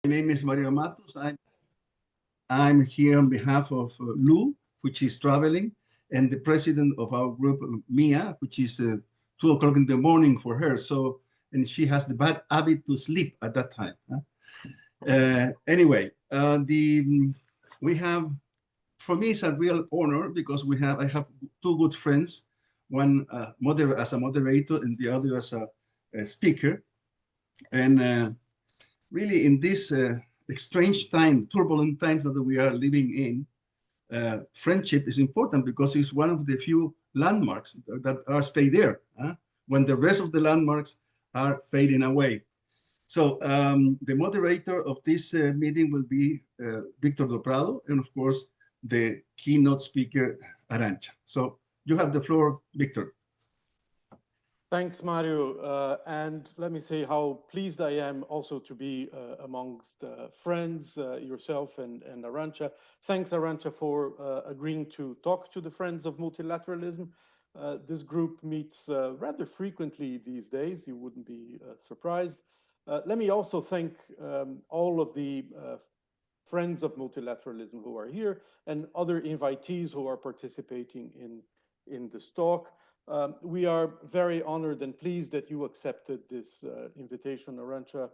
My name is Mario Matos. I'm here on behalf of Lou, which is traveling, and the president of our group, Mia, which is 2 o'clock in the morning for her. So, and she has the bad habit to sleep at that time. Anyway, we have, for me, it's a real honor because I have two good friends, one as a moderator and the other as a speaker. And really in this strange time, turbulent times that we are living in, friendship is important because it's one of the few landmarks that are stay there when the rest of the landmarks are fading away. So the moderator of this meeting will be Victor do Prado, and of course, the keynote speaker, Arancha. So you have the floor, Victor. Thanks, Mario. And let me say how pleased I am also to be amongst friends, yourself and Arancha. Thanks, Arancha, for agreeing to talk to the Friends of Multilateralism. This group meets rather frequently these days. You wouldn't be surprised. Let me also thank all of the Friends of Multilateralism who are here and other invitees who are participating in this talk. We are very honored and pleased that you accepted this invitation, Arancha.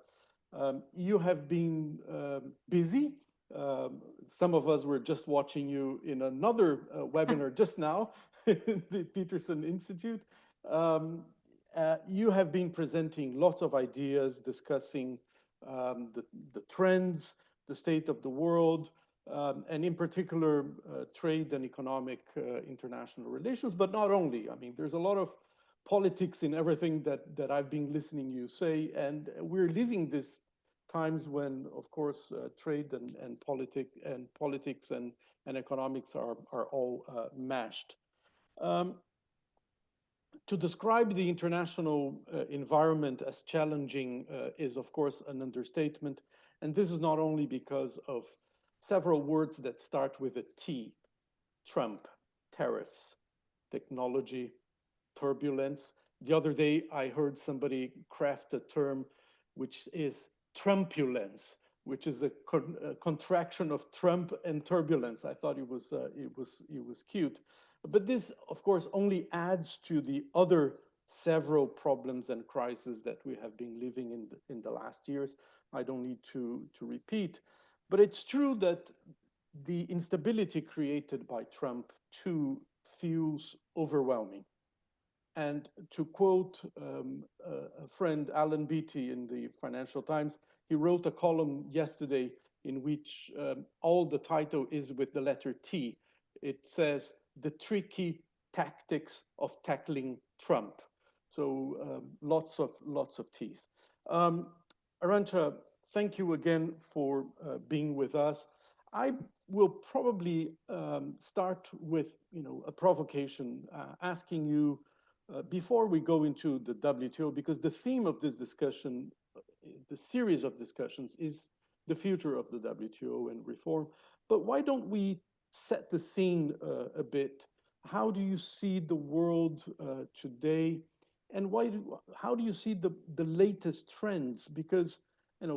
You have been busy. Some of us were just watching you in another webinar just now, the Peterson Institute. You have been presenting lots of ideas, discussing the trends, the state of the world, and in particular, trade and economic international relations, but not only. I mean, there's a lot of politics in everything that I've been listening you say, and we're living these times when, of course, trade and politics and economics are all mashed. To describe the international environment as challenging is, of course, an understatement. And this is not only because of several words that start with a T: Trump, tariffs, technology, turbulence. The other day, I heard somebody craft a term which is Trumpulence, which is a contraction of Trump and turbulence. I thought it was cute. But this, of course, only adds to the other several problems and crises that we have been living in the last years. I don't need to repeat. But it's true that the instability created by Trump too feels overwhelming. And to quote a friend, Alan Beatty, in the Financial Times, he wrote a column yesterday in which all the title is with the letter T. It says, "The Tricky Tactics of Tackling Trump." So lots of T's. Arancha, thank you again for being with us. I will probably start with a provocation, asking you before we go into the WTO, because the theme of this discussion, the series of discussions, is the future of the WTO and reform. But why don't we set the scene a bit? How do you see the world today? And how do you see the latest trends? Because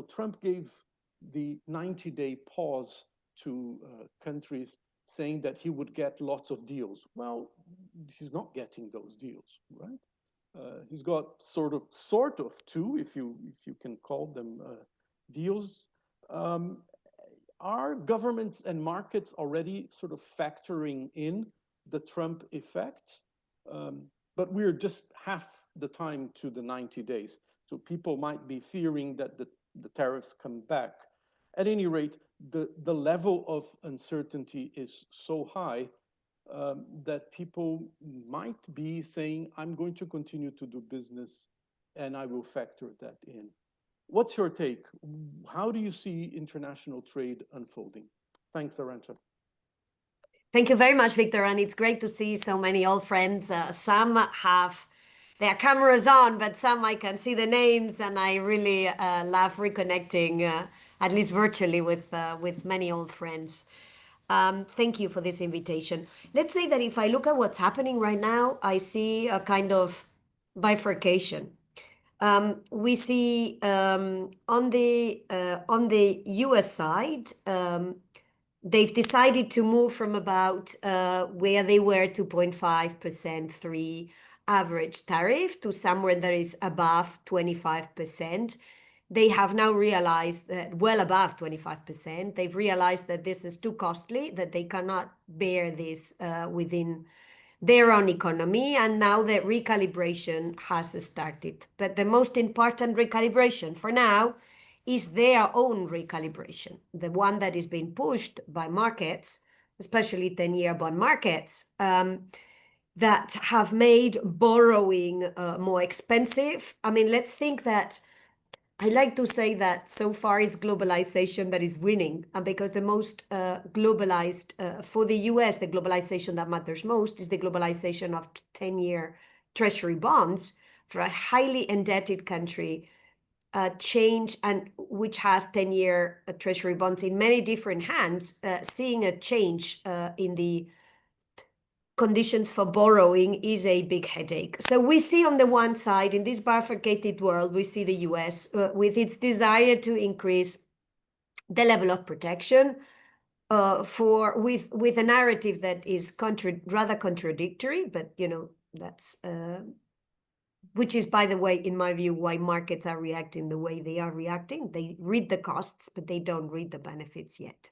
Trump gave the 90-day pause to countries, saying that he would get lots of deals. Well, he's not getting those deals, right? He's got sort of two, if you can call them deals. Are governments and markets already sort of factoring in the Trump effect? But we're just half the time to the 90 days. So people might be fearing that the tariffs come back. At any rate, the level of uncertainty is so high that people might be saying, I'm going to continue to do business and I will factor that in. What's your take? How do you see international trade unfolding? Thanks, Arancha. Thank you very much, Victor. And it's great to see so many old friends. Some have their cameras on, but some I can see the names, and I really love reconnecting, at least virtually, with many old friends. Thank you for this invitation. Let's say that if I look at what's happening right now, I see a kind of bifurcation. We see on the US side, they've decided to move from about where they were 2.5% 3 average tariff to somewhere that is above 25%. They have now realized that well above 25%. They've realized that this is too costly, that they cannot bear this within their own economy, and now the recalibration has started. But the most important recalibration for now is their own recalibration, the one that is being pushed by markets, especially 10-year bond markets, that have made borrowing more expensive. I mean, let's think that I like to say that so far it's globalization that is winning, and because the most globalized for the US, the globalization that matters most is the globalization of 10-year treasury bonds for a highly indebted country, change, and which has 10-year treasury bonds in many different hands, seeing a change in the conditions for borrowing is a big headache. So we see on the one side, in this bifurcated world, we see the US with its desire to increase the level of protection with a narrative that is rather contradictory, but that's which is, by the way, in my view, why markets are reacting the way they are reacting. They read the costs, but they don't read the benefits yet.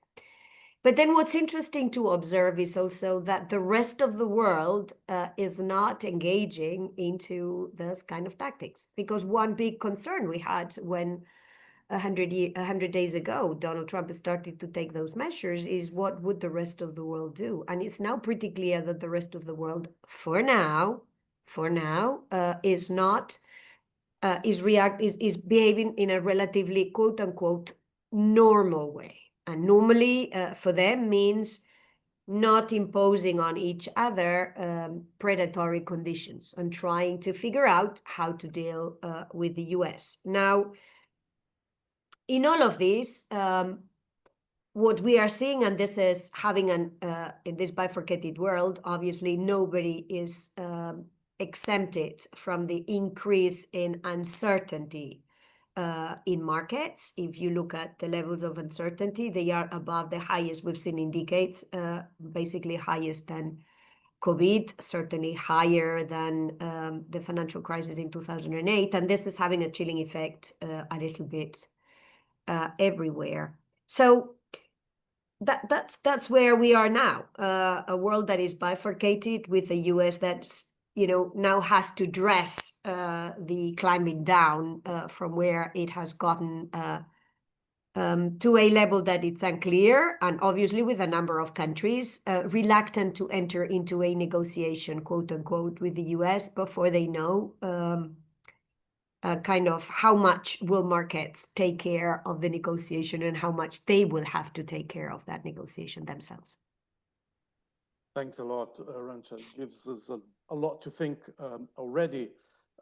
But then what's interesting to observe is also that the rest of the world is not engaging into this kind of tactics. Because one big concern we had when 100 days ago, Donald Trump started to take those measures is what would the rest of the world do? And it's now pretty clear that the rest of the world, for now, is not, is behaving in a relatively quote unquote normal way. And normally for them means not imposing on each other predatory conditions and trying to figure out how to deal with the US. Now, in all of this, what we are seeing, and this is having in this bifurcated world, obviously nobody is exempted from the increase in uncertainty in markets. If you look at the levels of uncertainty, they are above the highest we've seen in decades, basically highest than COVID, certainly higher than the financial crisis in 2008. And this is having a chilling effect a little bit everywhere. So that's where we are now, a world that is bifurcated with a US that's now has to dress the climbing down from where it has gotten to a level that it's unclear, and obviously with a number of countries reluctant to enter into a negotiation, quote unquote, with the US before they know kind of how much will markets take care of the negotiation and how much they will have to take care of that negotiation themselves. Thanks a lot, Arancha. It gives us a lot to think already.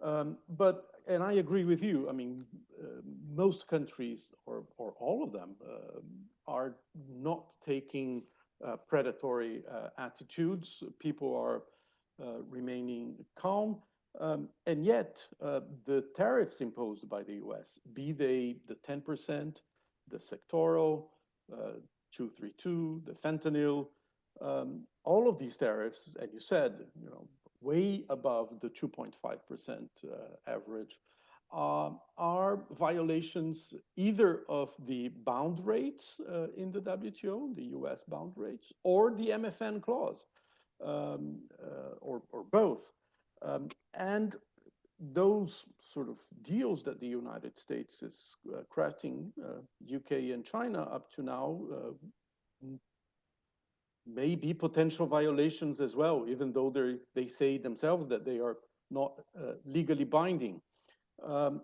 And I agree with you. I mean, most countries, or all of them, are not taking predatory attitudes. People are remaining calm. And yet, the tariffs imposed by the US, be they the 10%, the sectoral, 232, the fentanyl, all of these tariffs, and you said, way above the 2.5% average, are violations either of the bound rates in the WTO, the US bound rates, or the MFN clause, or both. And those sort of deals that the United States is crafting, UK and China up to now, may be potential violations as well, even though they say themselves that they are not legally binding.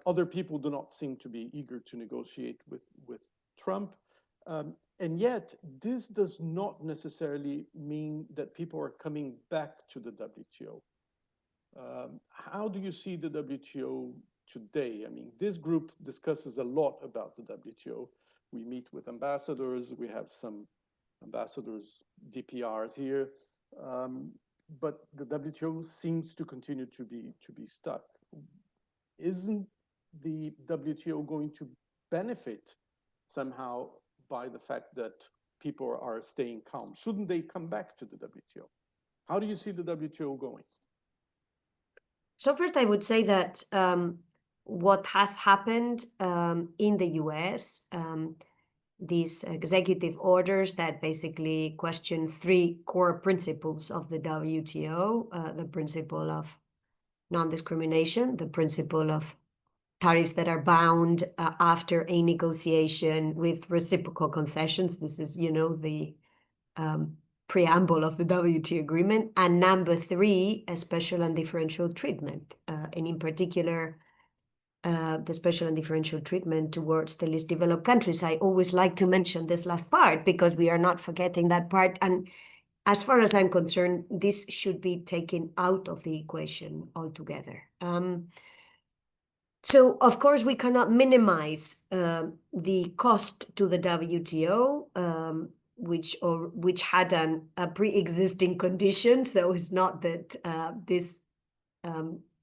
Other people do not seem to be eager to negotiate with Trump. And yet, this does not necessarily mean that people are coming back to the WTO. How do you see the WTO today? I mean, this group discusses a lot about the WTO. We meet with ambassadors. We have some ambassadors, DPRs here, but the WTO seems to continue to be stuck. Isn't the WTO going to benefit somehow by the fact that people are staying calm? Shouldn't they come back to the WTO? How do you see the WTO going? So first, I would say that what has happened in the US, these executive orders that basically question three core principles of the WTO, the principle of non-discrimination, the principle of tariffs that are bound after a negotiation with reciprocal concessions. This is, the preamble of the WTO agreement. And number three, a special and differential treatment, and in particular, the special and differential treatment towards the least developed countries. I always like to mention this last part because we are not forgetting that part. And as far as I'm concerned, this should be taken out of the equation altogether. So, of course, we cannot minimize the cost to the WTO, which had a pre-existing condition. So it's not that this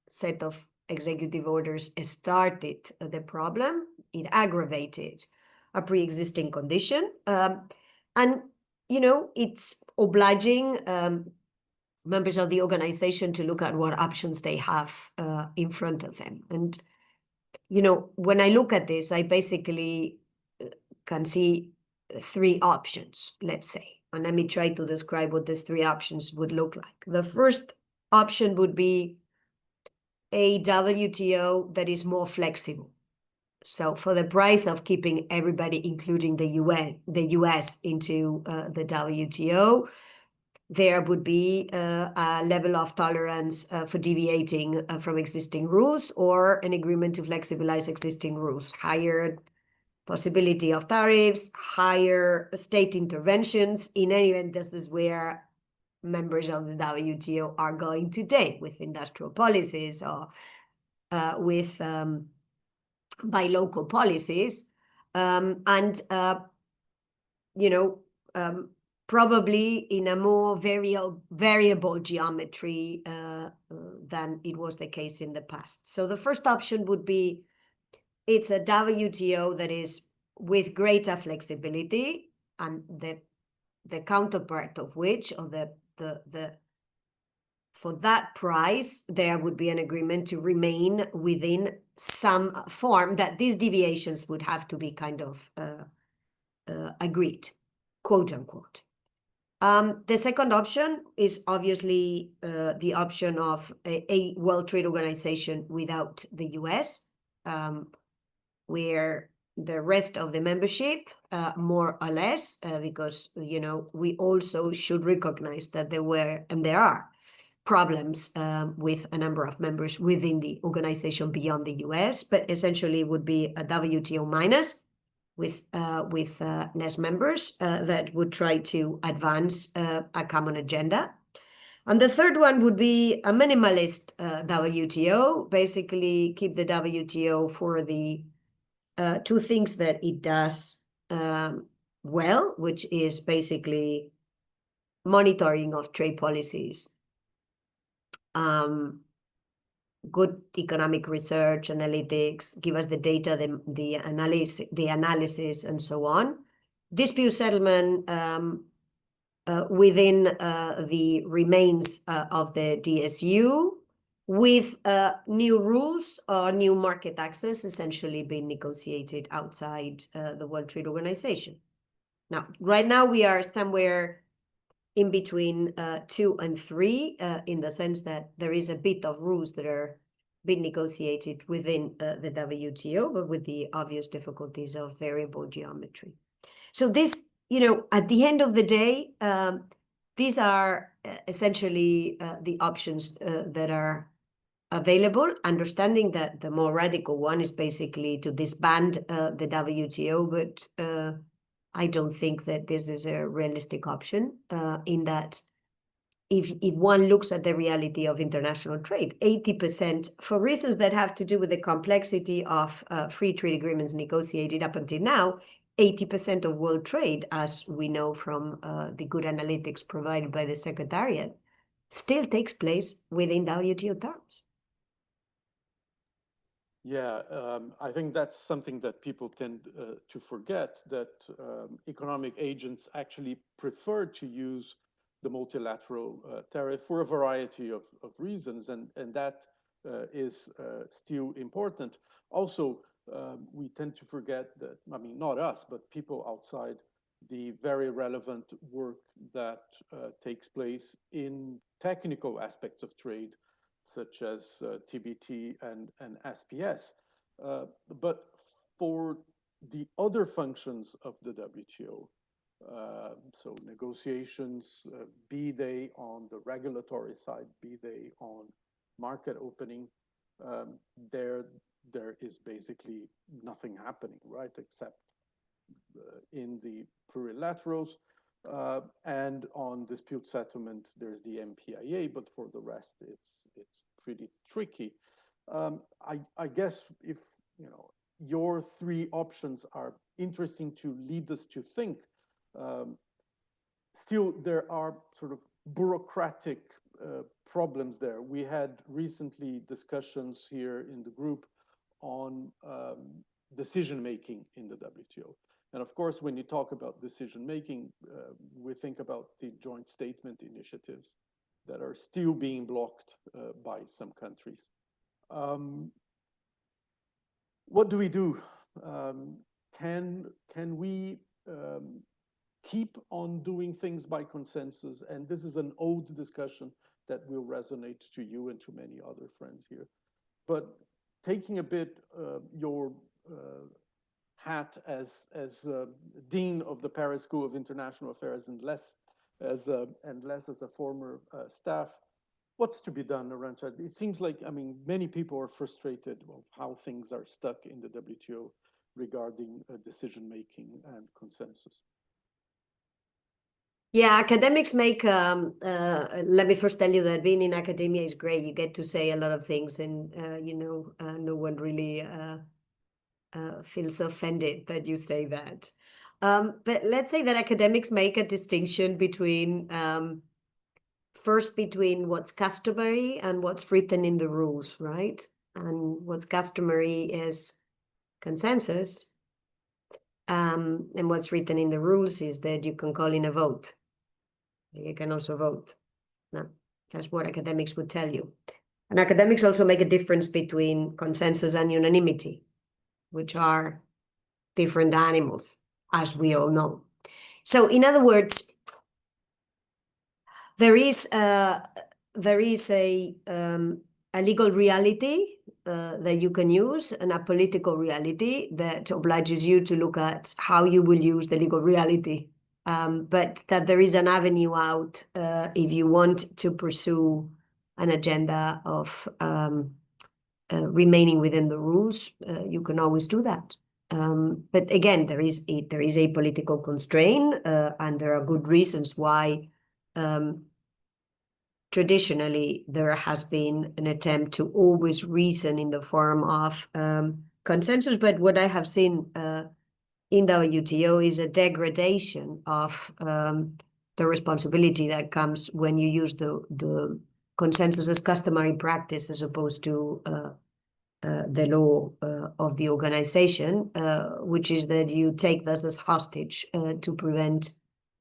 set of executive orders started the problem. It aggravated a pre-existing condition. And, it's obliging members of the organization to look at what options they have in front of them. And, when I look at this, I basically can see three options, let's say. And let me try to describe what these three options would look like. The first option would be a WTO that is more flexible. So for the price of keeping everybody, including the US into the WTO, there would be a level of tolerance for deviating from existing rules or an agreement to flexibilize existing rules, higher possibility of tariffs, higher state interventions. In any event, this is where members of the WTO are going today with industrial policies or with by local policies. Probably in a more variable geometry than it was the case in the past. So the first option would be it's a WTO that is with greater flexibility, and the counterpart of which, or for that price, there would be an agreement to remain within some form that these deviations would have to be kind of agreed, quote unquote. The second option is obviously the option of a World Trade Organization without the US, where the rest of the membership, more or less, because, we also should recognize that there were and there are problems with a number of members within the organization beyond the US, but essentially would be a WTO minus, with less members that would try to advance a common agenda. And the third one would be a minimalist WTO, basically keep the WTO for the two things that it does well, which is basically monitoring of trade policies, good economic research, analytics, give us the data, the analysis, and so on. Dispute settlement within the remains of the DSU, with new rules or new market access essentially being negotiated outside the World Trade Organization. Now, right now we are somewhere in between 2 and 3, in the sense that there is a bit of rules that are being negotiated within the WTO, but with the obvious difficulties of variable geometry. So this, at the end of the day, these are essentially the options that are available, understanding that the more radical one is basically to disband the WTO, but I don't think that this is a realistic option, in that if one looks at the reality of international trade, 80%, for reasons that have to do with the complexity of free trade agreements negotiated up until now, 80% of world trade, as we know from the good analytics provided by the Secretariat, still takes place within WTO terms. Yeah, I think that's something that people tend to forget, that economic agents actually prefer to use the multilateral tariff for a variety of reasons, and that is still important. Also, we tend to forget that, I mean, not us, but people outside, the very relevant work that takes place in technical aspects of trade, such as TBT and SPS. But for the other functions of the WTO, so negotiations, be they on the regulatory side, be they on market opening, there is basically nothing happening, right, except in the plurilaterals. And on dispute settlement, there's the MPIA, but for the rest, it's pretty tricky. I guess if your three options are interesting to lead us to think, still there are sort of bureaucratic problems there. We had recently discussions here in the group on decision making in the WTO. And of course, when you talk about decision making, we think about the joint statement initiatives that are still being blocked by some countries. What do we do? Can we keep on doing things by consensus? And this is an old discussion that will resonate to you and to many other friends here. But taking a bit your hat as Dean of the Paris School of International Affairs and less as a former staff, what's to be done, Arancha? It seems like, I mean, many people are frustrated of how things are stuck in the WTO regarding decision-making and consensus. Yeah, academics make, let me first tell you that being in academia is great. You get to say a lot of things and, no one really feels offended that you say that. But let's say that academics make a distinction between, first between what's customary and what's written in the rules, right? And what's customary is consensus. And what's written in the rules is that you can call in a vote. You can also vote. No, that's what academics would tell you. And academics also make a difference between consensus and unanimity, which are different animals, as we all know. So in other words, there is a legal reality that you can use and a political reality that obliges you to look at how you will use the legal reality. But that there is an avenue out if you want to pursue an agenda of remaining within the rules, you can always do that. But again, there is a political constraint, and there are good reasons why traditionally there has been an attempt to always reason in the form of consensus. But what I have seen in the WTO is a degradation of the responsibility that comes when you use the consensus as customary practice as opposed to the law of the organization, which is that you take this as hostage to prevent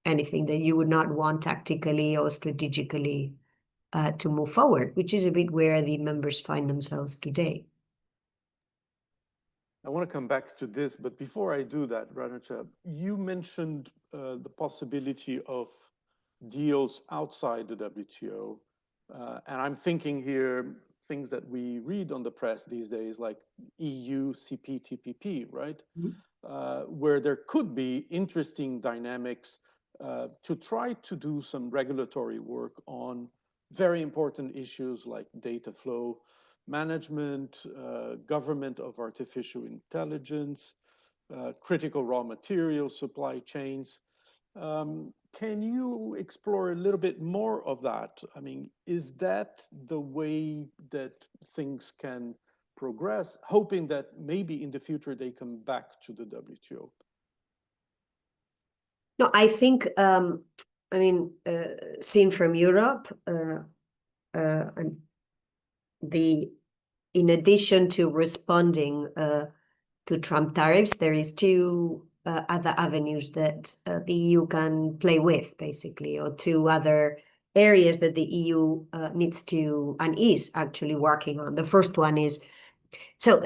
anything that you would not want tactically or strategically to move forward, which is a bit where the members find themselves today. I want to come back to this, but before I do that, Arancha, you mentioned the possibility of deals outside the WTO. And I'm thinking here, things that we read on the press these days, like EU CPTPP, right? Mm-hmm. Where there could be interesting dynamics to try to do some regulatory work on very important issues like data flow management, government of artificial intelligence, critical raw material supply chains. Can you explore a little bit more of that? I mean, is that the way that things can progress, hoping that maybe in the future they come back to the WTO? No, I think, seen from Europe, and the in addition to responding to Trump tariffs, there is two other avenues that the EU can play with, basically, or two other areas that the EU needs to and is actually working on. The first one is, so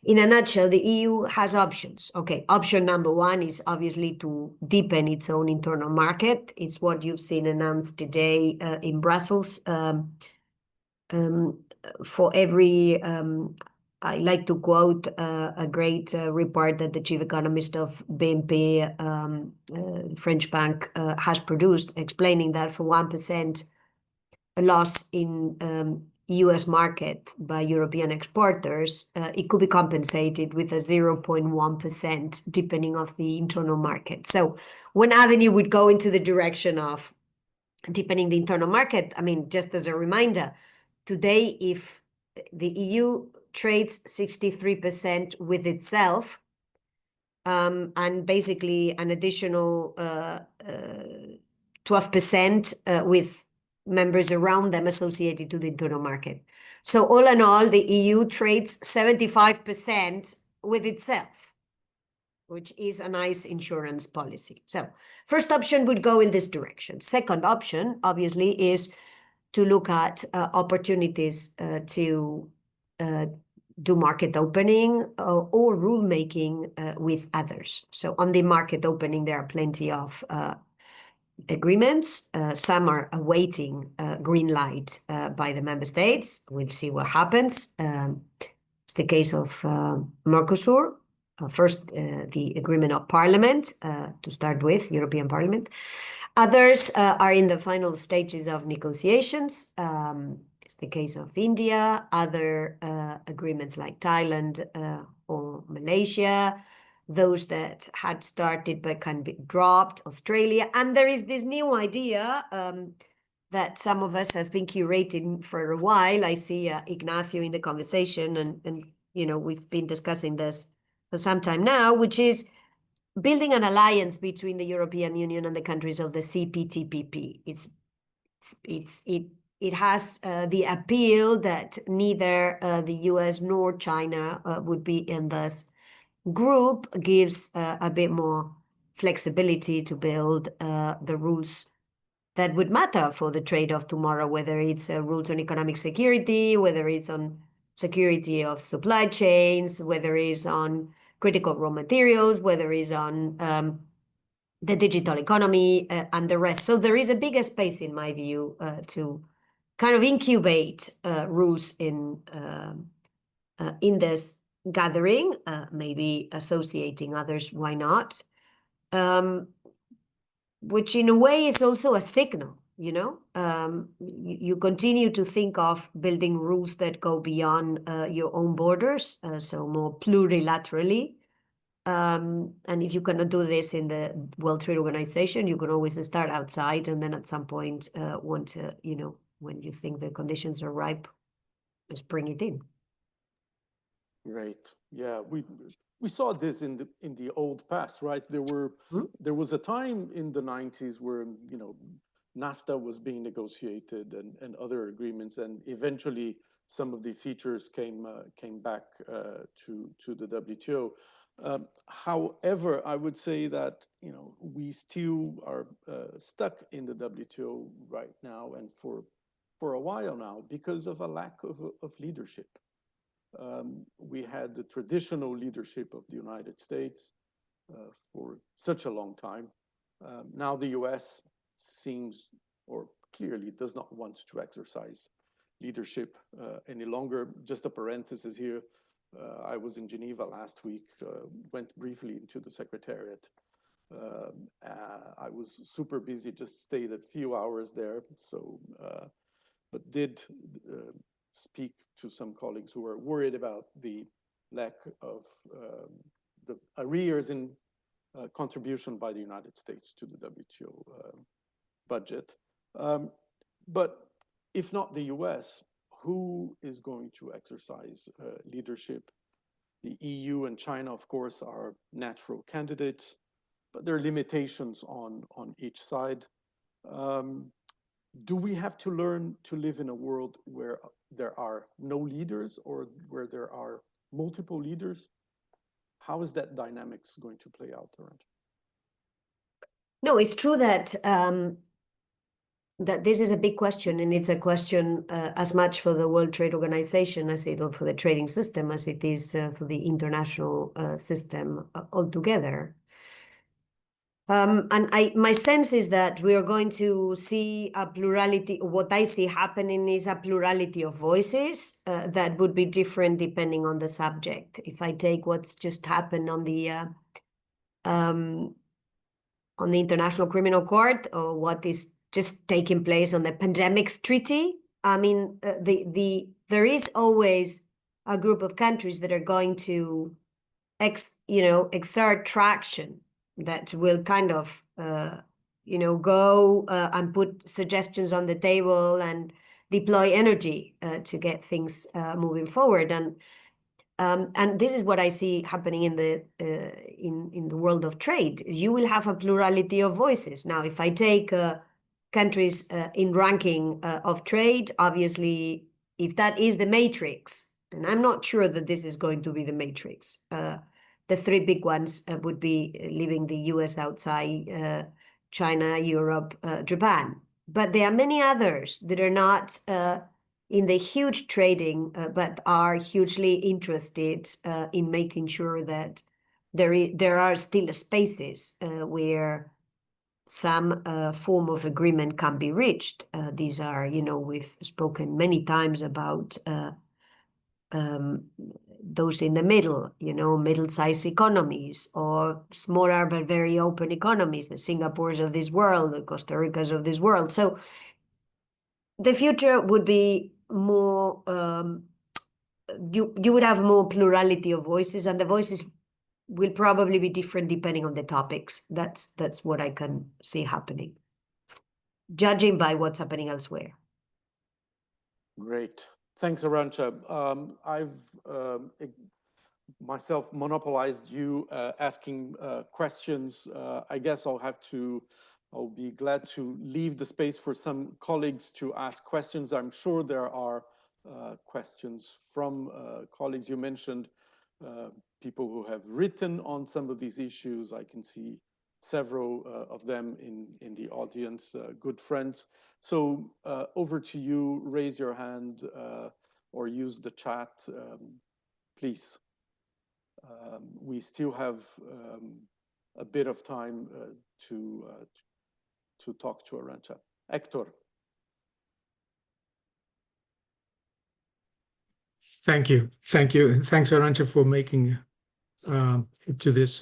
in a nutshell, the EU has options. Okay, option number one is obviously to deepen its own internal market. It's what you've seen announced today in Brussels. For every, I like to quote a great report that the chief economist of BNP, French bank, has produced, explaining that for 1% loss in US market by European exporters, it could be compensated with a 0.1% deepening of the internal market. So one avenue would go into the direction of deepening the internal market. I mean, just as a reminder, today, if the EU trades 63% with itself, and basically an additional 12% with members around them associated to the internal market. So all in all, the EU trades 75% with itself, which is a nice insurance policy. So first option would go in this direction. Second option, obviously, is to look at opportunities to do market opening or rulemaking with others. So on the market opening, there are plenty of agreements. Some are awaiting green light by the member states. We'll see what happens. It's the case of Mercosur. First, the agreement of Parliament, to start with, European Parliament. Others are in the final stages of negotiations. It's the case of India, other agreements like Thailand or Malaysia, those that had started but can be dropped, Australia. And there is this new idea that some of us have been curating for a while. I see Ignacio in the conversation, and you know, we've been discussing this for some time now, which is building an alliance between the European Union and the countries of the CPTPP. It has the appeal that neither the US nor China would be in this group, gives a bit more flexibility to build the rules that would matter for the trade of tomorrow, whether it's rules on economic security, whether it's on security of supply chains, whether it's on critical raw materials, whether it's on the digital economy and the rest. So there is a bigger space, in my view, to kind of incubate rules in this gathering, maybe associating others, why not? Which in a way is also a signal, you know? You continue to think of building rules that go beyond your own borders, so more plurilaterally. And if you cannot do this in the World Trade Organization, you can always start outside, and then at some point want to, you know, when you think the conditions are ripe, just bring it in. Right. Yeah, we saw this in the old past, right? There was a time in the 90s where, you know, NAFTA was being negotiated and other agreements, and eventually some of the features came back to the WTO. However, I would say that, you know, we still are stuck in the WTO right now and for a while now because of a lack of leadership. We had the traditional leadership of the United States for such a long time. Now the US seems, or clearly does not want to exercise leadership any longer. Just a parenthesis here. I was in Geneva last week, went briefly into the Secretariat. I was super busy, just stayed a few hours there, so, but did speak to some colleagues who are worried about the lack of the arrears in contribution by the United States to the WTO budget. But if not the US, who is going to exercise leadership? The EU and China, of course, are natural candidates, but there are limitations on each side. do we have to learn to live in a world where there are no leaders or where there are multiple leaders? How is that dynamics going to play out, Arancha? No, it's true that that this is a big question, and it's a question as much for the World Trade Organization as it or for the trading system as it is for the international system altogether. And my sense is that we are going to see a plurality. What I see happening is a plurality of voices that would be different depending on the subject. If I take what's just happened on the International Criminal Court, or what is just taking place on the pandemic treaty, I mean, there is always a group of countries that are going to exert traction that will kind of go and put suggestions on the table and deploy energy to get things moving forward. And this is what I see happening in the world of trade. You will have a plurality of voices. Now, if I take countries in ranking of trade, obviously, if that is the matrix, and I'm not sure that this is going to be the matrix, the three big ones would be leaving the US outside, China, Europe, Japan. But there are many others that are not in the huge trading, but are hugely interested in making sure that there are still spaces where some form of agreement can be reached. These are, we've spoken many times about those in the middle, middle-sized economies, or smaller but very open economies, the Singapores of this world, the Costa Ricas of this world. So the future would be more, you would have more plurality of voices, and the voices will probably be different depending on the topics. That's what I can see happening, judging by what's happening elsewhere. Great. Thanks, Arancha. I've myself monopolized you asking questions. I guess I'll be glad to leave the space for some colleagues to ask questions. I'm sure there are questions from colleagues. You mentioned people who have written on some of these issues. I can see several of them in the audience, good friends. So over to you, raise your hand or use the chat, please. We still have a bit of time to talk to Arancha. Hector. Thank you. Thank you. And thanks, Arancha, for making it to this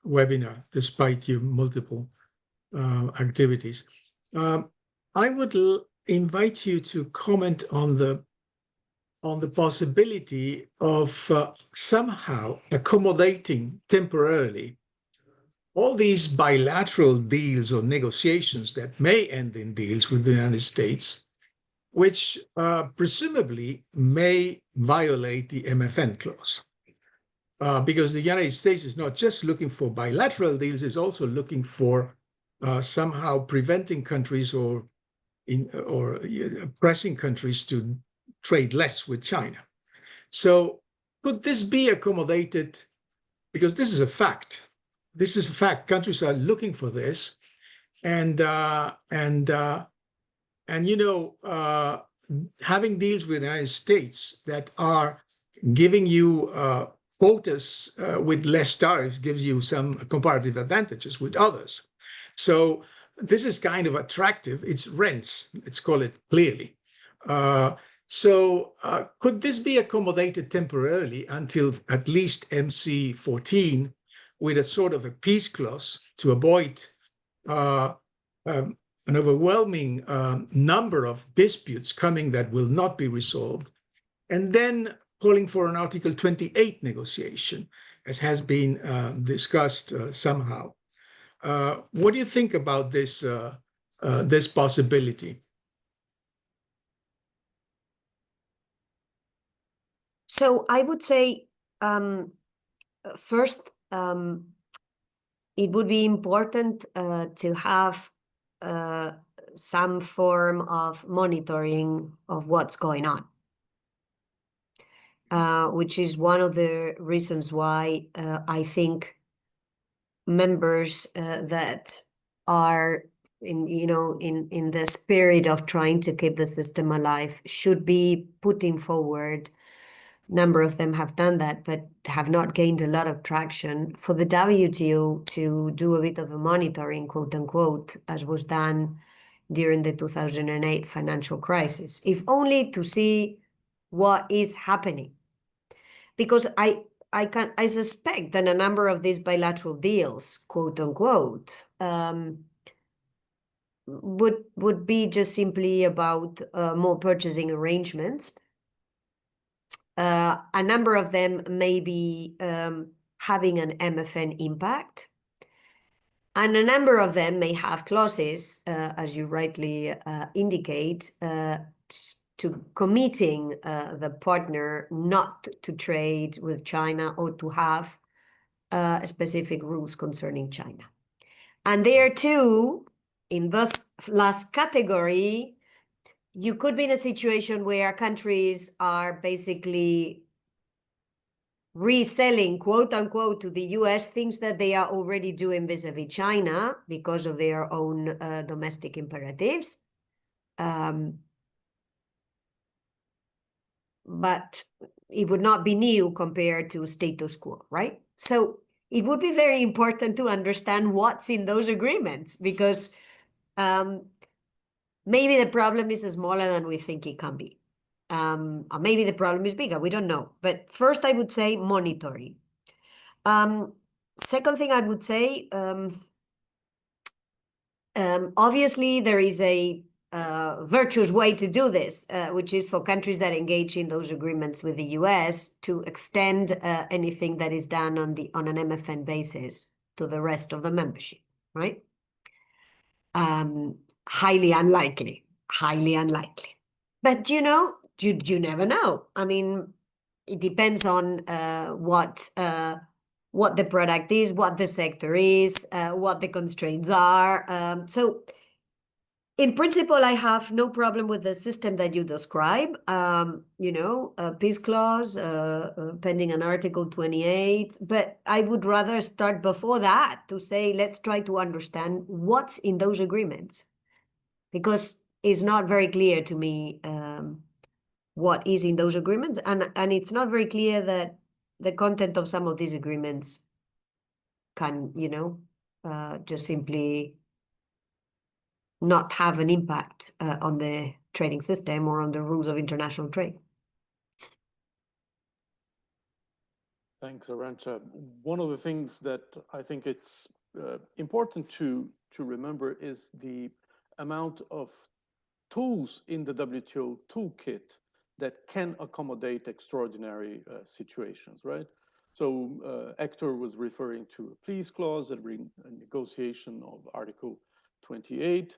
webinar, despite your multiple activities. I would invite you to comment on the possibility of somehow accommodating temporarily all these bilateral deals or negotiations that may end in deals with the United States, which presumably may violate the MFN clause. Because the United States is not just looking for bilateral deals, it's also looking for somehow preventing countries or pressing countries to trade less with China. So could this be accommodated? Because this is a fact. This is a fact. Countries are looking for this, and having deals with the United States that are giving you quotas with less tariffs gives you some comparative advantages with others. So this is kind of attractive. It's rents, let's call it clearly. So could this be accommodated temporarily until at least MC14 with a sort of a peace clause to avoid an overwhelming number of disputes coming that will not be resolved, and then calling for an Article 28 negotiation, as has been discussed somehow. What do you think about this, this possibility? So I would say, first, it would be important to have some form of monitoring of what's going on, which is one of the reasons why I think members that are in the spirit of trying to keep the system alive should be putting forward. Number of them have done that, but have not gained a lot of traction for the WTO to do a bit of a monitoring, quote unquote, as was done during the 2008 financial crisis, if only to see what is happening. Because I suspect that a number of these bilateral deals, quote unquote, would be just simply about more purchasing arrangements. A number of them may be having an MFN impact, and a number of them may have clauses, as you rightly indicate, to committing the partner not to trade with China or to have specific rules concerning China. And there too, in this last category, you could be in a situation where countries are basically reselling, quote unquote, to the US things that they are already doing vis-a-vis China because of their own domestic imperatives. But it would not be new compared to status quo, right? So it would be very important to understand what's in those agreements, because maybe the problem is smaller than we think it can be. Or maybe the problem is bigger, we don't know. But first, I would say monitoring. Second thing I would say, obviously, there is a virtuous way to do this, which is for countries that engage in those agreements with the US to extend anything that is done on an MFN basis to the rest of the membership, right? Highly unlikely. But you never know. I mean, it depends on what the product is, what the sector is, what the constraints are. So in principle, I have no problem with the system that you describe. A peace clause, pending an Article 28. But I would rather start before that to say, let's try to understand what's in those agreements. Because it's not very clear to me what is in those agreements. And it's not very clear that the content of some of these agreements can, just simply not have an impact on the trading system or on the rules of international trade. Thanks, Arancha. One of the things that I think it's important to remember is the amount of tools in the WTO toolkit that can accommodate extraordinary situations, right? So Hector was referring to a peace clause, a negotiation of Article 28.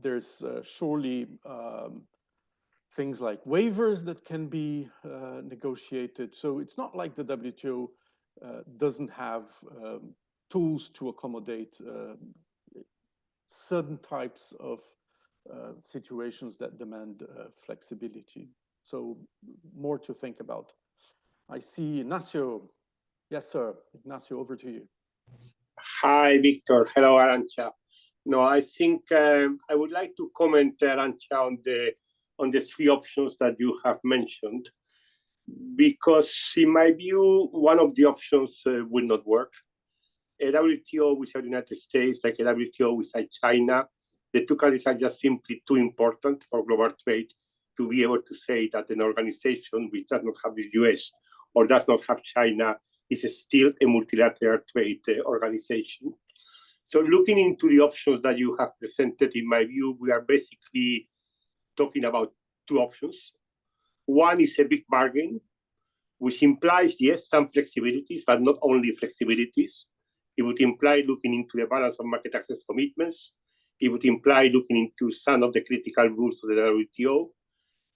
There's surely things like waivers that can be negotiated. So it's not like the WTO doesn't have tools to accommodate certain types of situations that demand flexibility. So more to think about. I see Ignacio. Yes, sir. Ignacio, over to you. Hi, Victor. Hello, Arancha. No, I think I would like to comment, Arancha, on the three options that you have mentioned, because in my view, one of the options will not work. A WTO without the United States, like a WTO without China, the two countries are just simply too important for global trade to be able to say that an organization which does not have the US or does not have China is still a multilateral trade organization. So looking into the options that you have presented, in my view, we are basically talking about two options. One is a big bargain, which implies, yes, some flexibilities, but not only flexibilities. It would imply looking into the balance of market access commitments. It would imply looking into some of the critical rules of the WTO.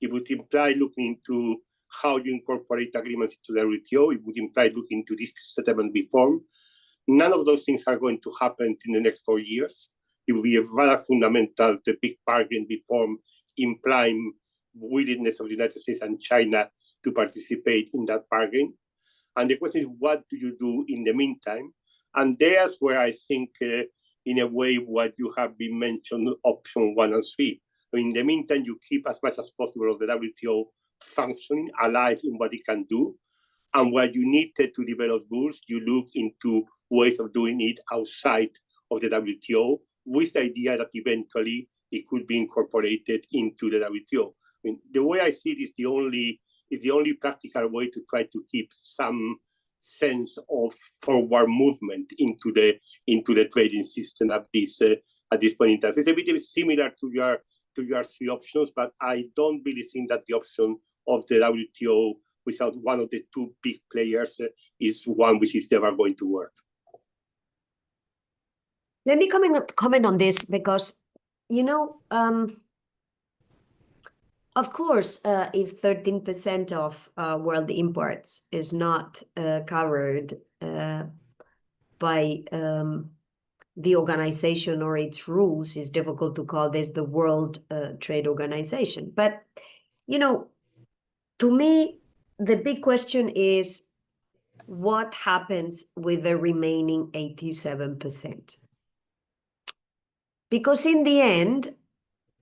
It would imply looking into how you incorporate agreements into the WTO. It would imply looking into dispute settlement reform. None of those things are going to happen in the next 4 years. it would be a rather fundamental, the big bargain reform implying willingness of the United States and China to participate in that bargain. And the question is, what do you do in the meantime? And there's where I think, in a way, what you have been mentioned, option 1 and 3. So in the meantime, you keep as much as possible of the WTO functioning, alive in what it can do. And where you need to develop rules, you look into ways of doing it outside of the WTO, with the idea that eventually it could be incorporated into the WTO. I mean, the way I see it is the only practical way to try to keep some sense of forward movement into the trading system at this point in time. It's a bit similar to your 3 options, but I don't really think that the option of the WTO without one of the 2 big players is one which is never going to work. Let me comment on this because, you know, of course, if 13% of world imports is not covered by the organization or its rules, it's difficult to call this the World Trade Organization. But, you know, to me, the big question is what happens with the remaining 87%? Because in the end,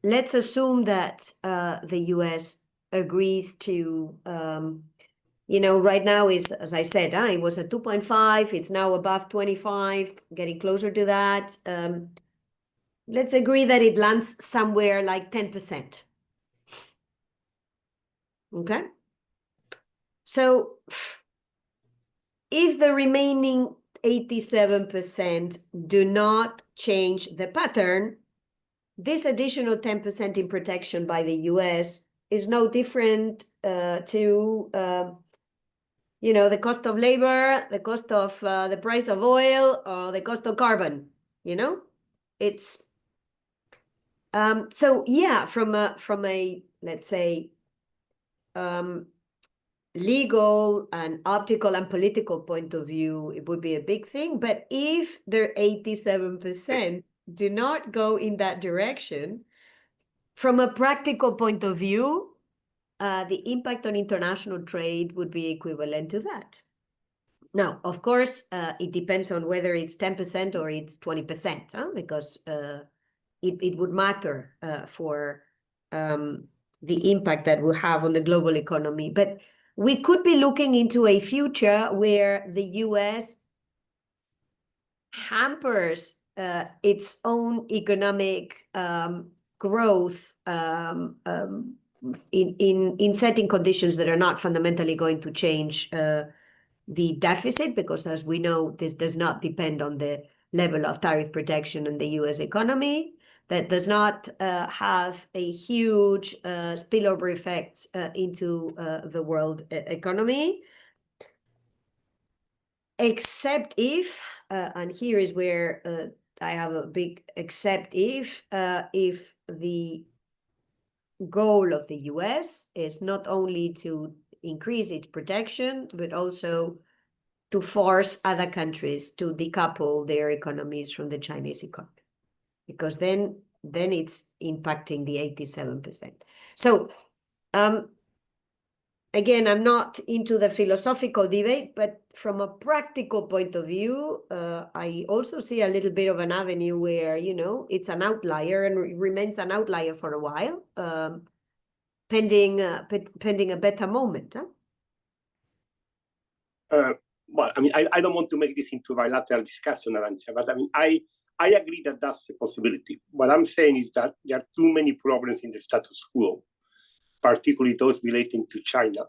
let's assume that the US agrees to, you know, right now is, as I said, it was at 2.5, it's now above 25, getting closer to that. Let's agree that it lands somewhere like 10%. Okay? So if the remaining 87% do not change the pattern, this additional 10% in protection by the US is no different to, you know, the cost of labor, the cost of the price of oil, or the cost of carbon, you know? It's, so yeah, from a let's say, legal and optical and political point of view, it would be a big thing. But if the 87% do not go in that direction, from a practical point of view, the impact on international trade would be equivalent to that. Now, of course, it depends on whether it's 10% or it's 20%, because it would matter for the impact that will have on the global economy. But we could be looking into a future where the US hampers its own economic growth in setting conditions that are not fundamentally going to change the deficit, because as we know, this does not depend on the level of tariff protection in the US economy. That does not have a huge spillover effect into the world economy, except if, and here is where I have a big except if the goal of the US is not only to increase its protection, but also to force other countries to decouple their economies from the Chinese economy. Because then it's impacting the 87%. So again, I'm not into the philosophical debate, but from a practical point of view, I also see a little bit of an avenue where, you know, it's an outlier and remains an outlier for a while, pending a better moment. Well, I mean, I don't want to make this into a bilateral discussion, Arancha, but I mean, I agree that that's a possibility. What I'm saying is that there are too many problems in the status quo, particularly those relating to China,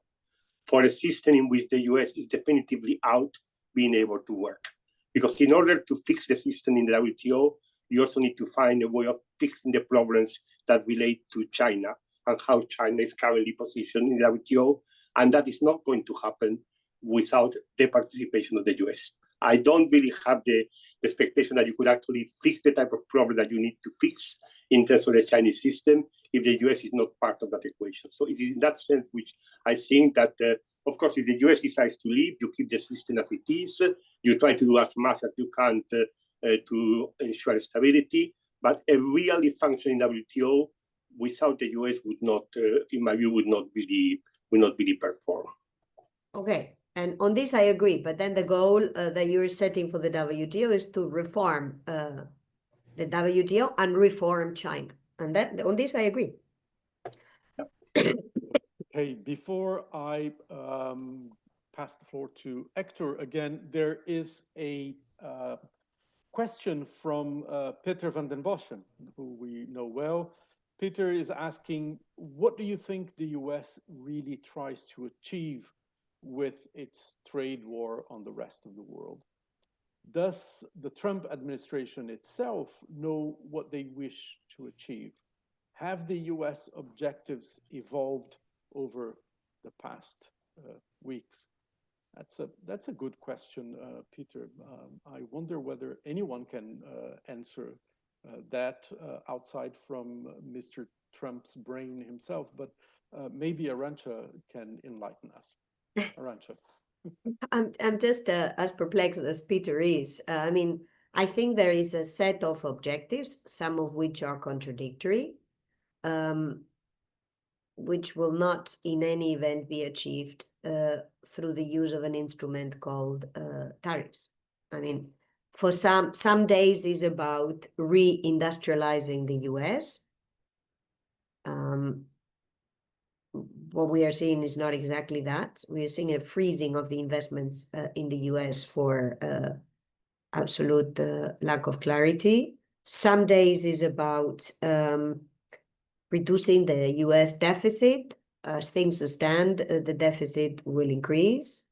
for a system in which the US is definitively out being able to work. Because in order to fix the system in the WTO, you also need to find a way of fixing the problems that relate to China and how China is currently positioned in the WTO. And that is not going to happen without the participation of the US. I don't really have the expectation that you could actually fix the type of problem that you need to fix in terms of the Chinese system if the US is not part of that equation. So it is in that sense which I think that, of course, if the US decides to leave, you keep the system as it is, you try to do as much as you can to ensure stability, But a really functioning WTO without the US would not, in my view, would not really perform. Okay, and on this I agree, but then the goal that you're setting for the WTO is to reform the WTO and reform China, and that on this I agree. Okay, before I pass the floor to Hector again, there is a question from Peter van den Boschen, who we know well. Peter is asking, what do you think the US really tries to achieve with its trade war on the rest of the world? Does the Trump administration itself know what they wish to achieve? Have the US objectives evolved over the past weeks? That's a good question, Peter. I wonder whether anyone can answer that outside from Mr. Trump's brain himself, but maybe Arancha can enlighten us. Arancha. I'm just as perplexed as Peter is. I mean, I think there is a set of objectives, some of which are contradictory, which will not in any event be achieved through the use of an instrument called tariffs. I mean, for some days is about re-industrializing the US. What we are seeing is not exactly that. We are seeing a freezing of the investments in the US for absolute lack of clarity. Some days is about reducing the US deficit. As things stand, the deficit will increase.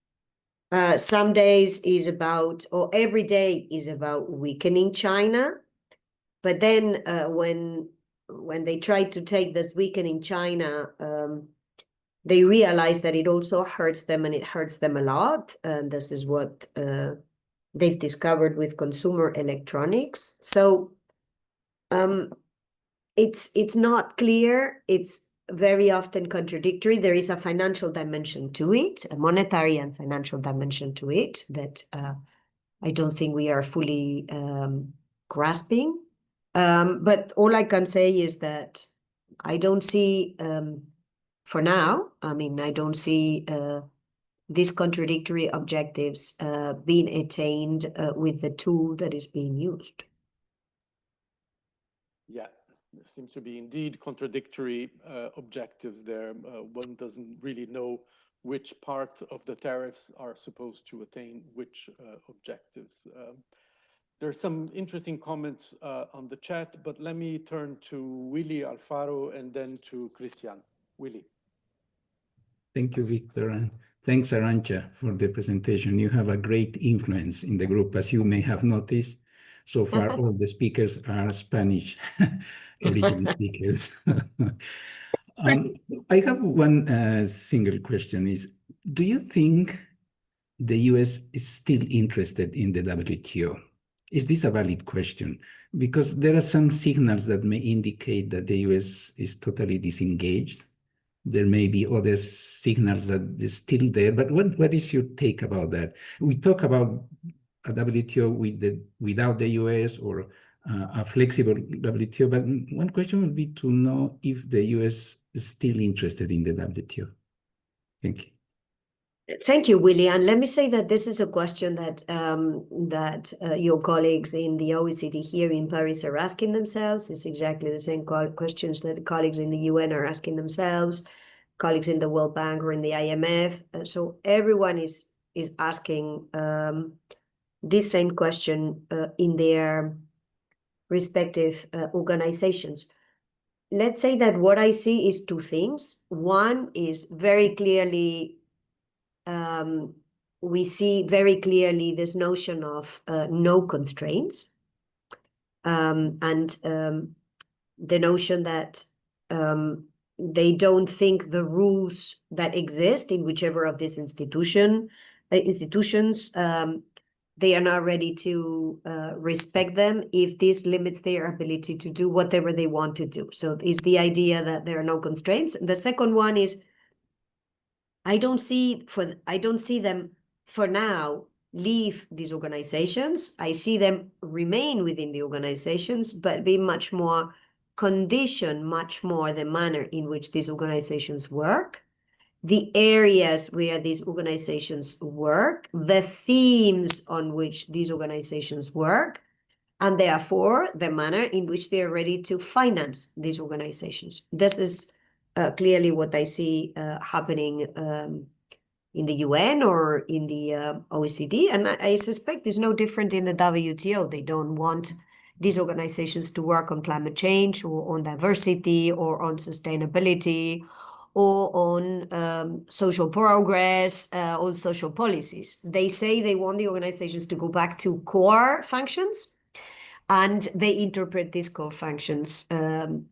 Some days is about, or every day is about weakening China. But then when they try to take this weakening China, they realize that it also hurts them, and it hurts them a lot. And this is what they've discovered with consumer electronics. So it's not clear. It's very often contradictory. There is a financial dimension to it, a monetary and financial dimension to it that I don't think we are fully grasping. But all I can say is that I don't see, for now, I mean, I don't see these contradictory objectives being attained with the tool that is being used. Yeah, there seems to be indeed contradictory objectives there. One doesn't really know which part of the tariffs are supposed to attain which objectives. There's some interesting comments on the chat, but let me turn to Willy Alfaro and then to Christian. Willy. Thank you, Victor, and thanks, Arancha, for the presentation. You have a great influence in the group, as you may have noticed. So far, all the speakers are Spanish origin speakers. I have one single question is, do you think the US is still interested in the WTO? Is this a valid question? Because there are some signals that may indicate that the US is totally disengaged. There may be other signals that is still there, but what is your take about that? We talk about a WTO without the US or a flexible WTO, but one question would be to know if the US is still interested in the WTO. Thank you. Thank you, Willy. And let me say that this is a question that your colleagues in the OECD here in Paris are asking themselves. It's exactly the same questions that the colleagues in the UN are asking themselves, colleagues in the World Bank or in the IMF. So everyone is asking this same question in their respective organizations. Let's say that what I see is two things. One is very clearly, we see very clearly this notion of no constraints, and the notion that they don't think the rules that exist in whichever of these institutions, they are not ready to respect them if this limits their ability to do whatever they want to do. So it's the idea that there are no constraints. The second one is I don't see them for now leave these organizations. I see them remain within the organizations, but be much more conditioned, much more the manner in which these organizations work, the areas where these organizations work, the themes on which these organizations work, and therefore the manner in which they are ready to finance these organizations. This is clearly what I see happening in the UN or in the OECD, and I suspect it's no different in the WTO. They don't want these organizations to work on climate change or on diversity or on sustainability or on social progress, on social policies. They say they want the organizations to go back to core functions, and they interpret these core functions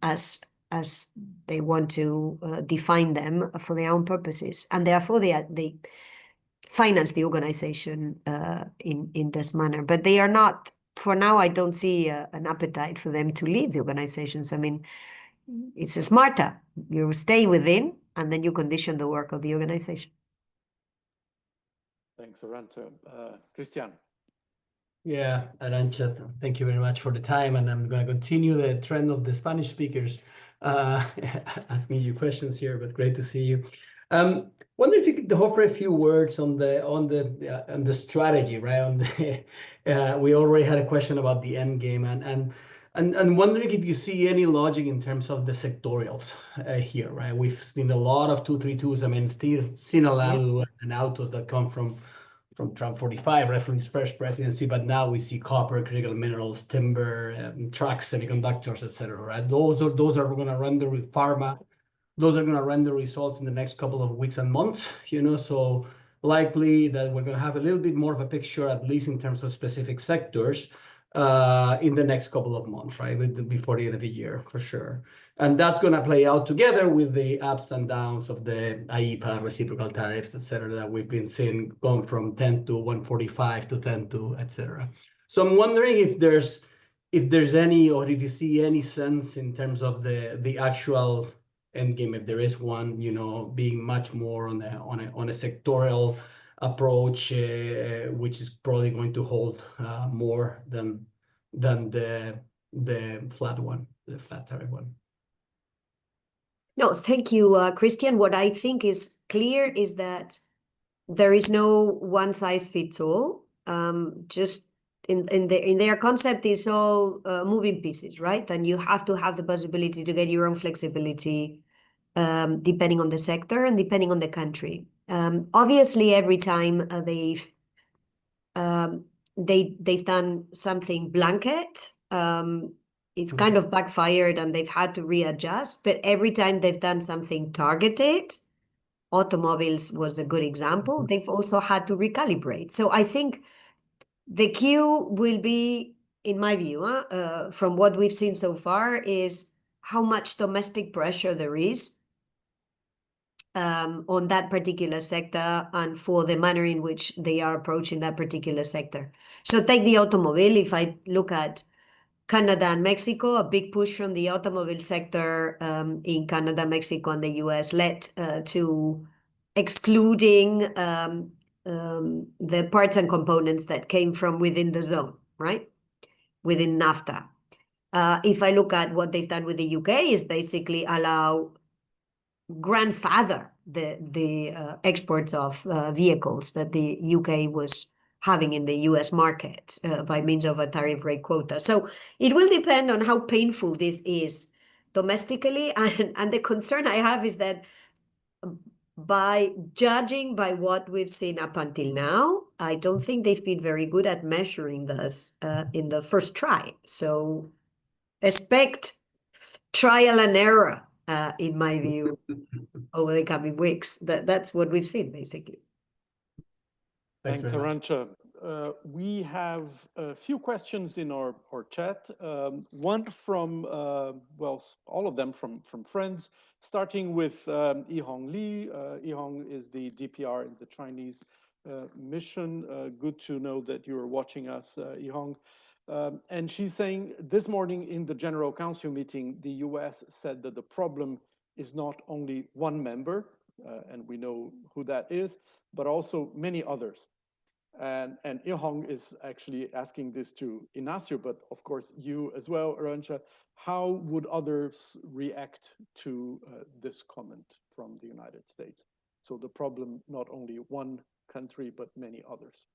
as they want to define them for their own purposes, and therefore they finance the organization in this manner. But they are not, for now, I don't see an appetite for them to leave the organizations. I mean, it's smarter. You stay within, and then you condition the work of the organization. Thanks, Arancha. Christian. Yeah, Arancha, thank you very much for the time, and I'm going to continue the trend of the Spanish speakers asking you questions here, but great to see you. Wonder if you could offer a few words on the strategy, right? On the we already had a question about the end game, and wondering if you see any logic in terms of the sectorials here, right? We've seen a lot of 232s. I mean, still seen a lot of and autos that come from Trump 45, right, from his first presidency, but now we see copper, critical minerals, timber, trucks, semiconductors, etc. Right? Those are going to render with pharma. Those are going to render results in the next couple of weeks and months. So likely that we're going to have a little bit more of a picture, at least in terms of specific sectors, in the next couple of months, right, before the end of the year, for sure. And that's going to play out together with the ups and downs of the IEEPA, reciprocal tariffs, et cetera, that we've been seeing going from 10 to 145 to 10 to, et cetera. So I'm wondering if there's any, or if you see any sense in terms of the actual end game, if there is one, being much more on a sectorial approach, which is probably going to hold more than the flat one, the flat tariff one. No, thank you, Christian. What I think is clear is that there is no one size fits all. Just in their concept is all moving pieces, right? And you have to have the possibility to get your own flexibility depending on the sector and depending on the country. Obviously, every time they've done something blanket, it's kind of backfired and they've had to readjust. But every time they've done something targeted, automobiles was a good example, they've also had to recalibrate. So I think the cue will be, in my view, from what we've seen so far, is how much domestic pressure there is on that particular sector and for the manner in which they are approaching that particular sector. So take the automobile. If I look at Canada and Mexico, a big push from the automobile sector in Canada, Mexico, and the US led to excluding the parts and components that came from within the zone, right? Within NAFTA. If I look at what they've done with the UK, is basically grandfather the exports of vehicles that the UK was having in the US market by means of a tariff rate quota. So it will depend on how painful this is domestically. And the concern I have is that by judging by what we've seen up until now, I don't think they've been very good at measuring this in the first try. So expect trial and error, in my view, over the coming weeks. That's what we've seen, basically. Thanks, Arancha. We have a few questions in our chat. One from, well, all of them from friends, starting with Yihong Li. Yihong is the DPR in the Chinese mission. Good to know that you're watching us, Yihong. And she's saying, this morning in the General Council meeting, the US said that the problem is not only one member, and we know who that is, but also many others. And Ihong is actually asking this to Ignacio, but of course you as well, Arancha. How would others react to this comment from the United States? So the problem, not only one country, but many others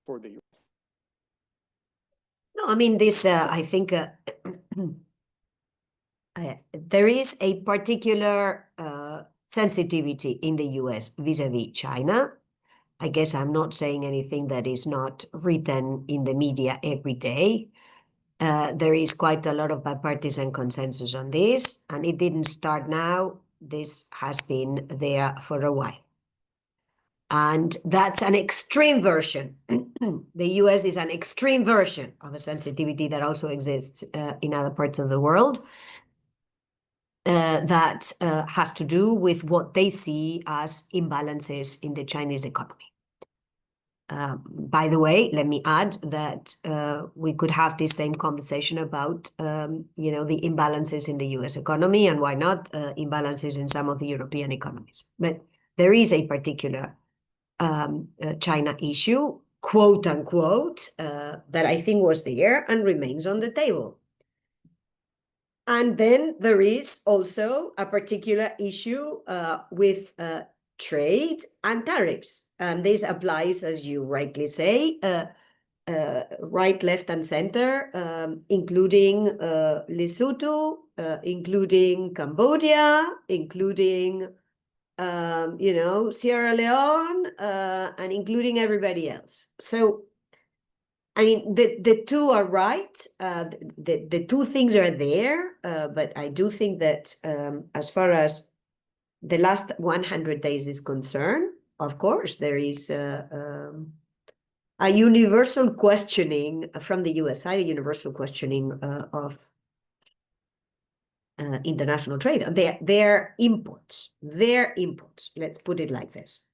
for the US. No, I mean, this, I think there is a particular sensitivity in the US vis-a-vis China. I guess I'm not saying anything that is not written in the media every day. There is quite a lot of bipartisan consensus on this, and it didn't start now. This has been there for a while. And that's an extreme version. The US is an extreme version of a sensitivity that also exists in other parts of the world. That has to do with what they see as imbalances in the Chinese economy. By the way, let me add that we could have this same conversation about, the imbalances in the US economy, and why not imbalances in some of the European economies. But there is a particular China issue, quote unquote, that I think was there and remains on the table. And then there is also a particular issue with trade and tariffs. And this applies, as you rightly say, right, left, and center, including Lesotho, including Cambodia, including, Sierra Leone, and including everybody else. So, I mean, the two are right. The two things are there, but I do think that as far as the last 100 days is concerned, of course, there is a universal questioning from the US side, a universal questioning of international trade. Their inputs, let's put it like this.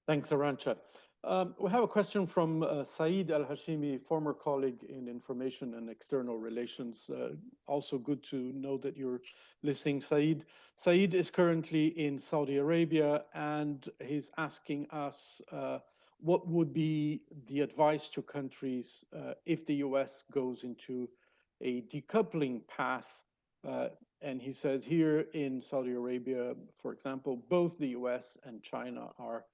Thanks, Arancha. We have a question from Saeed Al-Hashimi, former colleague in Information and External Relations. Also good to know that you're listening, Saeed. Saeed is currently in Saudi Arabia, and he's asking us what would be the advice to countries if the US goes into a decoupling path. And he says here in Saudi Arabia, for example, both the US and China are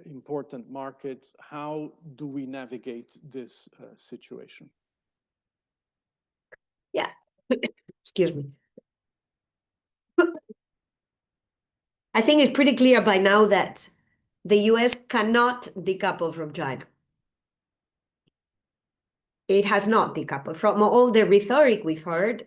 important markets. How do we navigate this situation? Yeah, excuse me. I think it's pretty clear by now that the US cannot decouple from China. It has not decoupled. From all the rhetoric we've heard,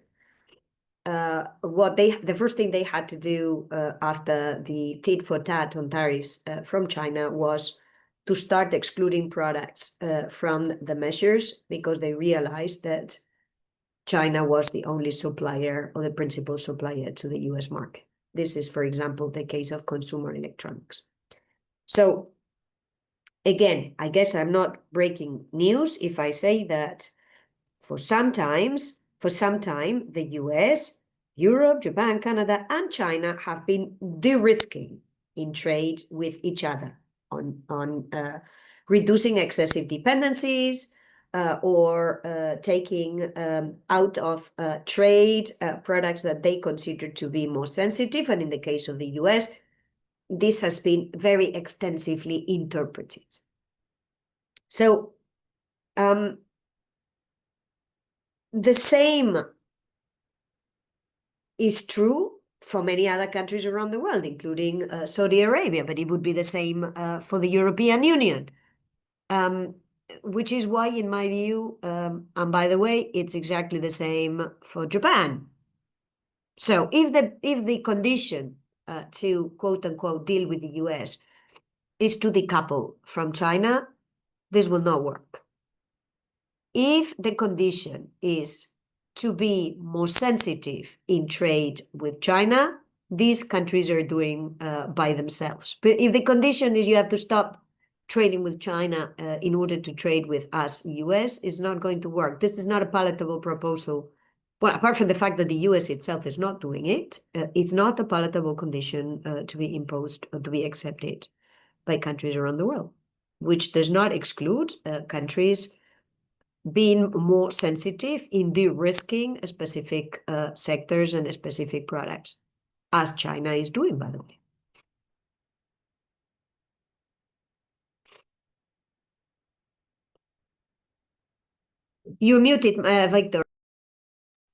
the first thing they had to do after the tit for tat on tariffs from China was to start excluding products from the measures, because they realized that China was the only supplier or the principal supplier to the US market. This is, for example, the case of consumer electronics. So again, I guess I'm not breaking news if I say that for some time, the US, Europe, Japan, Canada, and China have been de-risking in trade with each other on reducing excessive dependencies or taking out of trade products that they consider to be more sensitive. And in the case of the US, this has been very extensively interpreted. So, the same is true for many other countries around the world, including Saudi Arabia, but it would be the same for the European Union, which is why, in my view, and by the way, it's exactly the same for Japan. So if the condition to quote unquote deal with the US is to decouple from China, this will not work. If the condition is to be more sensitive in trade with China, these countries are doing by themselves. But if the condition is you have to stop trading with China in order to trade with us, US, is not going to work. This is not a palatable proposal. Well, apart from the fact that the US itself is not doing it, it's not a palatable condition to be imposed or to be accepted by countries around the world, which does not exclude countries being more sensitive in de-risking specific sectors and specific products, as China is doing, by the way. You're muted, Victor.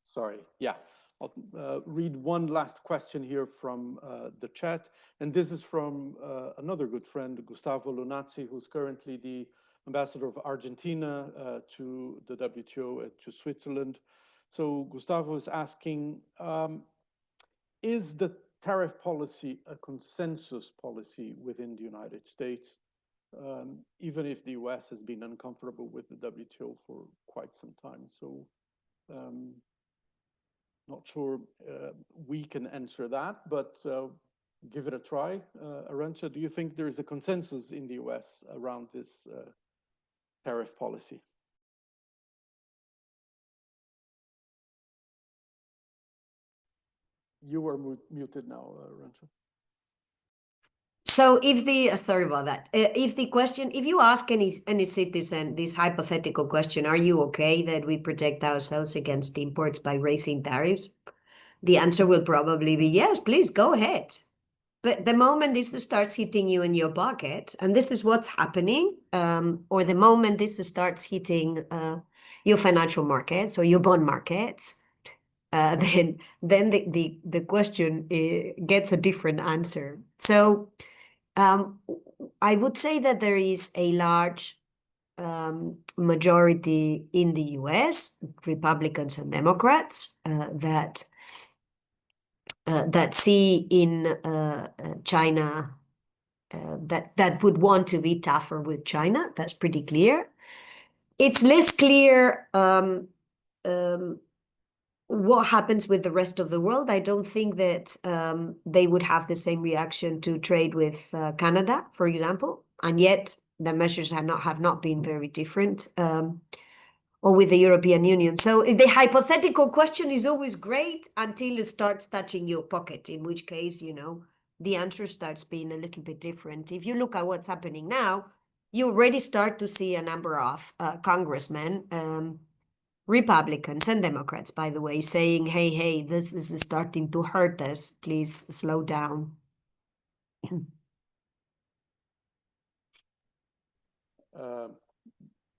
Sorry, yeah. I'll read one last question here from the chat. And this is from another good friend, Gustavo Lunazzi, who's currently the ambassador of Argentina to the WTO and to Switzerland. So Gustavo is asking, is the tariff policy a consensus policy within the United States, even if the US has been uncomfortable with the WTO for quite some time? So not sure we can answer that, but give it a try. Arancha, do you think there is a consensus in the US around this tariff policy? You are muted now, Arancha. So if the, sorry about that, if the question, if you ask any citizen this hypothetical question, are you okay that we protect ourselves against imports by raising tariffs? The answer will probably be yes, please go ahead. But the moment this starts hitting you in your pocket, and this is what's happening, or the moment this starts hitting your financial markets or your bond markets, then the question gets a different answer. So I would say that there is a large majority in the US, Republicans and Democrats, that see in China that would want to be tougher with China. That's pretty clear. It's less clear what happens with the rest of the world. I don't think that they would have the same reaction to trade with Canada, for example, and yet the measures have not been very different, or with the European Union. So the hypothetical question is always great until it starts touching your pocket, in which case, you know, the answer starts being a little bit different. If you look at what's happening now, you already start to see a number of congressmen, Republicans and Democrats, by the way, saying, hey, this is starting to hurt us. Please slow down.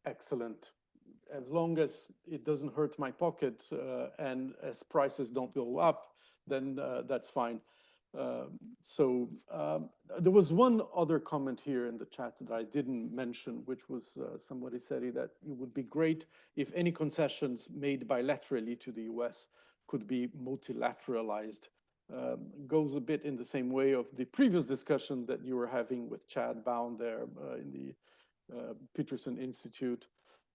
Excellent. As long as it doesn't hurt my pocket and as prices don't go up, then that's fine. There was one other comment here in the chat that I didn't mention, which was somebody said that it would be great if any concessions made bilaterally to the US could be multilateralized. Goes a bit in the same way of the previous discussion that you were having with Chad Bound there in the Peterson Institute.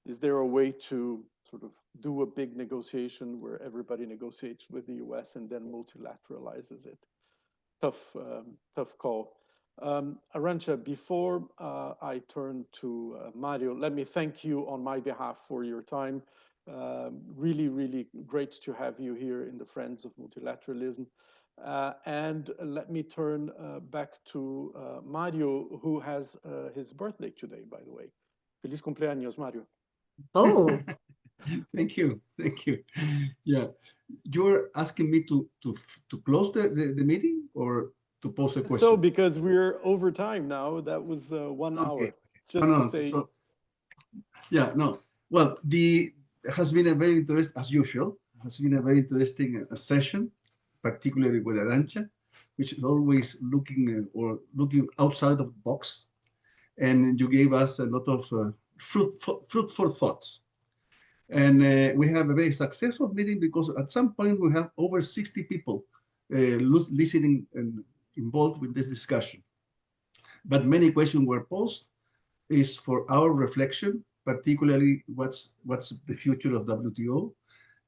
Is there a way to sort of do a big negotiation where everybody negotiates with the US and then multilateralizes it? Tough call. Arancha, before I turn to Mario, let me thank you on my behalf for your time. Really, really great to have you here in the Friends of Multilateralism. And let me turn back to Mario, who has his birthday today, by the way. Feliz cumpleaños, Mario. Oh. Thank you. Yeah, you're asking me to close the meeting or to pose a question? So because we're over time now, that was 1 hour. Just to say. So, yeah, no. Well, has been a very interesting, as usual, has been a very interesting session, particularly with Arancha, which is always looking outside of the box, and you gave us a lot of fruitful thoughts. And we have a very successful meeting because at some point we have over 60 people listening and involved with this discussion. But many questions were posed is for our reflection, particularly what's the future of WTO.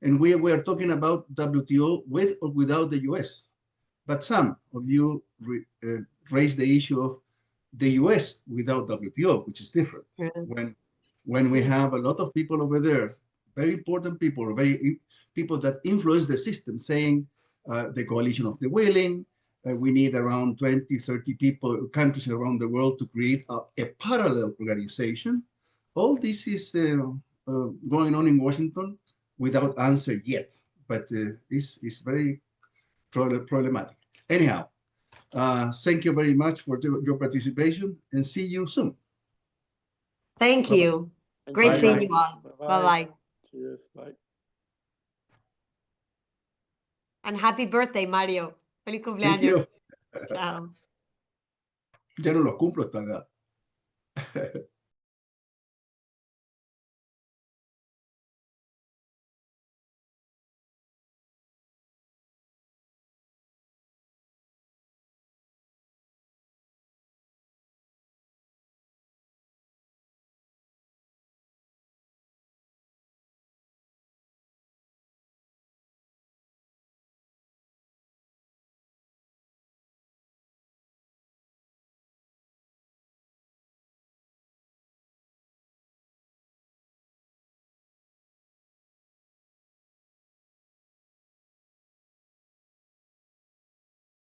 And we are talking about WTO with or without the US. But some of you raised the issue of the US without WTO, which is different. When we have a lot of people over there, very important people, people that influence the system, saying the coalition of the willing, we need around 20, 30 people, countries around the world to create a parallel organization. All this is going on in Washington without answer yet, but this is very problematic. Anyhow, thank you very much for your participation and see you soon. Thank you. Great seeing you all. Bye-bye. Cheers. Bye. And happy birthday, Mario. Feliz Thank cumpleaños. you. Chao. Ya no los cumplo hasta acá.